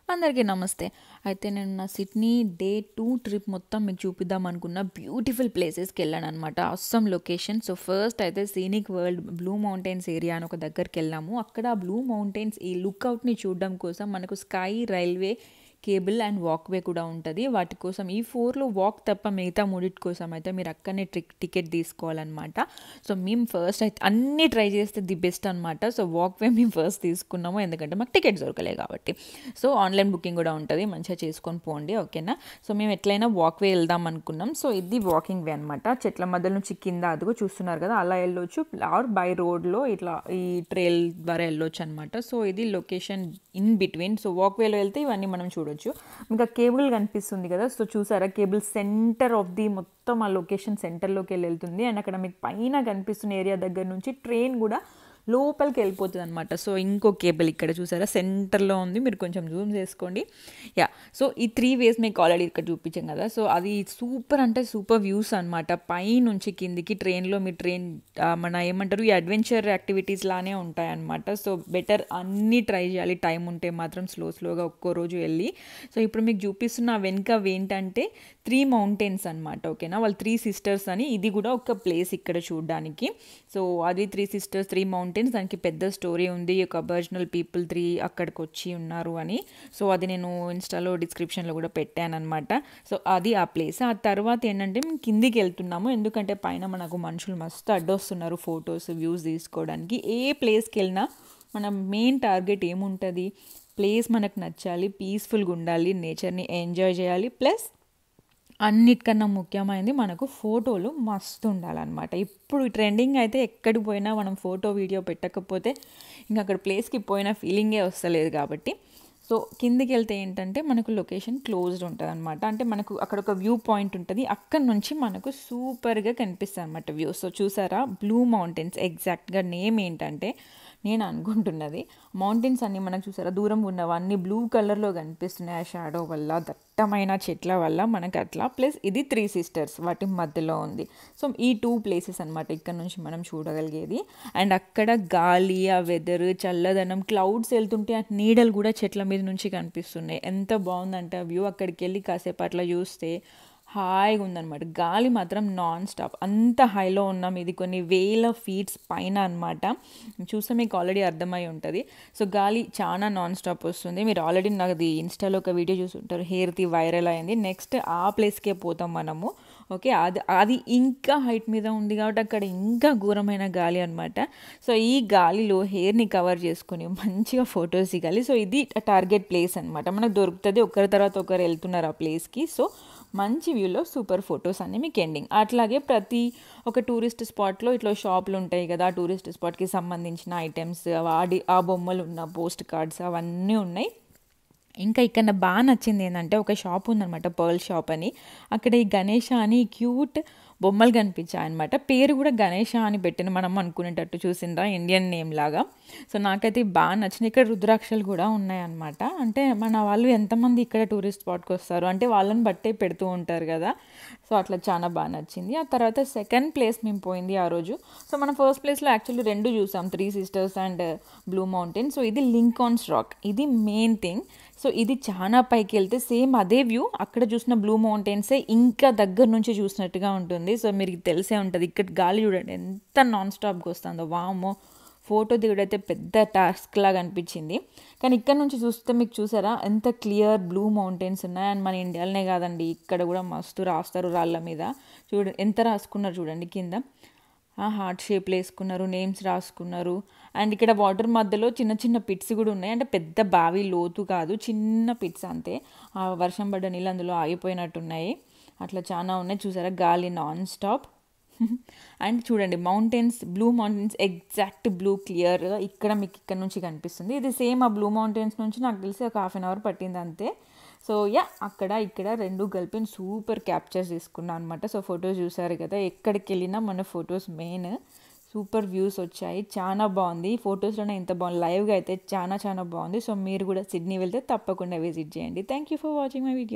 అందరికీ నమస్తే. అయితే నేను నా సిడ్నీ డే 2 ట్రిప్ మొత్తం మీకు చూపిద్దాం అనుకున్న బ్యూటిఫుల్ ప్లేసెస్‌కి వెళ్ళాననమాట. అస్సాం లొకేషన్. సో, ఫస్ట్ అయితే scenic world blue mountains area అని ఒక దగ్గరికెళ్ళాము. అక్కడ ఆ బ్లూ మౌంటైన్స్ ఈ లుక్‌ఔట్‌ని చూడడం కోసం మనకు sky railway cable and walkway కూడా ఉంటది. వాటి కోసం ఈ 4లో వాక్ తప్ప మిగతా మూడిటి కోసం అయితే మీరు అక్కడనే టికెట్ తీసుకోవాలనమాట. సో, మేము ఫస్ట్ అయితే అన్నీ ట్రై చేస్తే ది బెస్ట్ అనమాట. సో, వాక్‌వే మేము ఫస్ట్ తీసుకున్నాము. ఎందుకంటే మాకు టికెట్స్ దొరకలేదు కాబట్టి. సో, ఆన్‌లైన్ బుకింగ్ కూడా ఉంటది. మంచిగా చేసుకొని పోండి. ఓకేనా. సో, మేము ఎట్లయినా వాక్‌వే వెళ్దాం అనుకున్నాం. సో, ఇది వాకింగ్ వే అనమాట. చెట్ల మధ్య నుంచి కింద అదిగో చూస్తున్నారు కదా, అలా వెళ్ళొచ్చు. ఆర్ బై రోడ్‌లో ఇట్లా ఈ ట్రైల్ ద్వారా వెళ్ళొచ్చు అనమాట. సో, ఇది లొకేషన్ ఇన్ బిట్వీన్. సో, వాక్‌వేలో వెళ్తే ఇవన్నీ మనం చూడొచ్చు. ఇంకా కేబుల్ కనిపిస్తుంది కదా. సో, చూసారా, కేబుల్ సెంటర్ ఆఫ్ ది మొత్తం ఆ లొకేషన్ సెంటర్లోకి వెళ్తుంది. అండ్ అక్కడ మీకు పైన కనిపిస్తున్న ఏరియా దగ్గర నుంచి ట్రైన్ కూడా లోపలికి వెళ్ళిపోతుంది అనమాట. సో, ఇంకో కేబుల్ ఇక్కడ చూసారా సెంటర్లో ఉంది. మీరు కొంచెం జూమ్ చేసుకోండి. యా. సో, ఈ 3 వేస్ మీకు ఆల్రెడీ ఇక్కడ చూపించాం కదా. సో, అది సూపర్ అంటే సూపర్ వ్యూస్ అనమాట. పై నుంచి కిందికి ట్రైన్లో మీ మన ఏమంటారు, ఈ అడ్వెంచర్ యాక్టివిటీస్ లానే ఉంటాయన్నమాట. సో, బెటర్ అన్నీ ట్రై చేయాలి. టైం ఉంటే మాత్రం స్లోగా ఒక్కో రోజు వెళ్ళి. సో, ఇప్పుడు మీకు చూపిస్తున్న వెనుక ఏంటంటే 3 మౌంటైన్స్ అనమాట. ఓకేనా. వాళ్ళు 3 సిస్టర్స్ అని. ఇది కూడా ఒక ప్లేస్ ఇక్కడ చూడడానికి. సో, అది 3 సిస్టర్స్ 3 మౌంటైన్స్. దానికి పెద్ద స్టోరీ ఉంది. ఒక అబర్జినల్ పీపుల్ 3 అక్కడికి వచ్చి ఉన్నారు అని. సో, అది నేను ఇన్స్టాలో డిస్క్రిప్షన్లో కూడా పెట్టాను అనమాట. సో, అది ఆ ప్లేస్. ఆ తర్వాత ఏంటంటే మేము కిందికి వెళ్తున్నాము. ఎందుకంటే పైన మనకు మనుషులు మస్తు అడ్డొస్తున్నారు ఫొటోస్ వ్యూస్ తీసుకోవడానికి. ఏ ప్లేస్కి వెళ్ళినా మన మెయిన్ టార్గెట్ ఏముంటుంది, ప్లేస్ మనకు నచ్చాలి, పీస్ఫుల్గా ఉండాలి, నేచర్ని ఎంజాయ్ చేయాలి, ప్లస్ అన్నిటికన్నా ముఖ్యమైనది మనకు ఫోటోలు మస్తు ఉండాలన్నమాట. ఇప్పుడు ట్రెండింగ్ అయితే ఎక్కడికి పోయినా మనం ఫోటో వీడియో పెట్టకపోతే ఇంకా అక్కడ ప్లేస్కి పోయిన ఫీలింగే వస్తలేదు కాబట్టి. సో, కిందికి వెళ్తే ఏంటంటే మనకు లొకేషన్ క్లోజ్డ్ ఉంటుంది అనమాట. అంటే మనకు అక్కడ ఒక వ్యూ పాయింట్ ఉంటుంది. అక్కడ నుంచి మనకు సూపర్గా కనిపిస్తుంది అనమాట వ్యూ. సో, చూసారా బ్లూ మౌంటైన్స్, ఎగ్జాక్ట్గా నేమ్ ఏంటంటే నేను అనుకుంటున్నది మౌంటైన్స్ అన్నీ మనకు చూసారా దూరం ఉన్నవన్నీ బ్లూ కలర్లో కనిపిస్తున్నాయి. ఆ షాడో వల్ల, దట్టమైన చెట్ల వల్ల మనకు అట్లా. ప్లస్ ఇది 3 సిస్టర్స్ వాటి మధ్యలో ఉంది. సో, ఈ 2 ప్లేసెస్ అనమాట ఇక్కడ నుంచి మనం చూడగలిగేది. అండ్ అక్కడ గాలి, ఆ వెదర్, చల్లదనం, క్లౌడ్స్ వెళ్తుంటే ఆ నీడలు కూడా చెట్ల మీద నుంచి కనిపిస్తున్నాయి. ఎంత బాగుందంటే ఆ వ్యూ. అక్కడికి వెళ్ళి కాసేపు అట్లా చూస్తే హాయిగా ఉందన్నమాట. గాలి మాత్రం నాన్ స్టాప్. అంత హైలో ఉన్నాం. ఇది కొన్ని వేల ఫీట్స్ పైన అనమాట. చూస్తే మీకు ఆల్రెడీ అర్థమై ఉంటుంది. సో, గాలి చాలా నాన్ స్టాప్ వస్తుంది. మీరు ఆల్రెడీ నాది ఇన్స్టాలో ఒక వీడియో చూసుంటారు, హెయిర్ది వైరల్ అయింది. నెక్స్ట్ ఆ ప్లేస్కే పోతాం మనము. ఓకే. అది ఇంకా హైట్ మీద ఉంది కాబట్టి అక్కడ ఇంకా ఘోరమైన గాలి అనమాట. సో, ఈ గాలిలో హెయిర్ని కవర్ చేసుకొని మంచిగా ఫొటోస్ దిగాలి. సో, ఇది టార్గెట్ ప్లేస్ అనమాట. మనకు దొరుకుతుంది. ఒకరి తర్వాత ఒకరు వెళ్తున్నారు ఆ ప్లేస్కి. సో, మంచి వ్యూలో సూపర్ ఫొటోస్ అన్నీ మీకు ఎండింగ్. అట్లాగే ప్రతి ఒక టూరిస్ట్ స్పాట్లో ఇట్లా షాపులు ఉంటాయి కదా. ఆ టూరిస్ట్ స్పాట్కి సంబంధించిన ఐటమ్స్, ఆ బొమ్మలు ఉన్న పోస్ట్ కార్డ్స్ అవన్నీ ఉన్నాయి. ఇంకా ఇక్కడ నాకు బాగా నచ్చింది ఏంటంటే ఒక షాప్ ఉందన్నమాట, పర్ల్ షాప్ అని. అక్కడ ఈ గణేష అని క్యూట్ బొమ్మలు కనిపించాయి అనమాట. పేరు కూడా గణేష అని పెట్టిన మనం అనుకునేటట్టు చూసిండ్రా, ఇండియన్ నేమ్ లాగా. సో, నాకైతే బాగా నచ్చింది. ఇక్కడ రుద్రాక్షలు కూడా ఉన్నాయన్నమాట. అంటే మన వాళ్ళు ఎంతమంది ఇక్కడ టూరిస్ట్ స్పాట్కి వస్తారు అంటే వాళ్ళని బట్టే పెడుతూ ఉంటారు కదా. సో, అట్లా చాలా బాగా నచ్చింది. ఆ తర్వాత సెకండ్ ప్లేస్ మేము పోయింది ఆ రోజు. సో, మనం ఫస్ట్ ప్లేస్లో యాక్చువల్లీ 2 చూసాం, 3 sisters and blue mountain. So, ఇది లింకాన్స్ రాక్, ఇది మెయిన్ థింగ్. సో, ఇది చాలా పైకి వెళ్తే సేమ్ అదే వ్యూ అక్కడ చూసిన బ్లూ మౌంటైన్సే ఇంకా దగ్గర నుంచి చూసినట్టుగా ఉంటుంది. సో, మీకు తెలిసే ఉంటుంది. ఇక్కడ గాలి చూడండి ఎంత నాన్ స్టాప్గా వస్తుందో. వామ్మో, ఫోటో దిగడైతే పెద్ద టాస్క్ లాగా అనిపించింది. కానీ ఇక్కడ నుంచి చూస్తే మీకు చూసారా ఎంత క్లియర్ బ్లూ మౌంటైన్స్ ఉన్నాయి. అండ్ మన ఇండియాలోనే కాదండి, ఇక్కడ కూడా మస్తు రాస్తారు రాళ్ళ మీద. చూడండి ఎంత రాసుకున్నారు చూడండి కింద. హార్ట్ షేప్లో వేసుకున్నారు, నేమ్స్ రాసుకున్నారు. అండ్ ఇక్కడ వాటర్ మధ్యలో చిన్న చిన్న పిట్స్ కూడా ఉన్నాయి. అంటే పెద్ద బావి లోతు కాదు, చిన్న పిట్స్ అంతే. వర్షం పడ్డ నీళ్ళు అందులో ఆగిపోయినట్టున్నాయి. అట్లా చాలా ఉన్నాయి. చూసారా గాలి నాన్ స్టాప్. అండ్ చూడండి mountains, blue mountains exact blue క్లియర్గా ఇక్కడ మీకు ఇక్కడ నుంచి కనిపిస్తుంది. ఇది సేమ్ ఆ బ్లూ మౌంటైన్స్ నుంచి నాకు తెలిసి ఒక 1/2 అవర్ పట్టింది అంతే. సో, అక్కడ ఇక్కడ 2 కలిపి సూపర్ క్యాప్చర్స్ తీసుకున్నాను అనమాట. సో, ఫొటోస్ చూసారు కదా, ఎక్కడికి వెళ్ళినా మన ఫొటోస్ మెయిన్. సూపర్ వ్యూస్ వచ్చాయి. చాలా బాగుంది. ఫొటోస్లోనే ఇంత బాగుంది, లైవ్గా అయితే చాలా బాగుంది. సో, మీరు కూడా సిడ్నీ వెళ్తే తప్పకుండా విజిట్ చేయండి. Thank you for watching my video.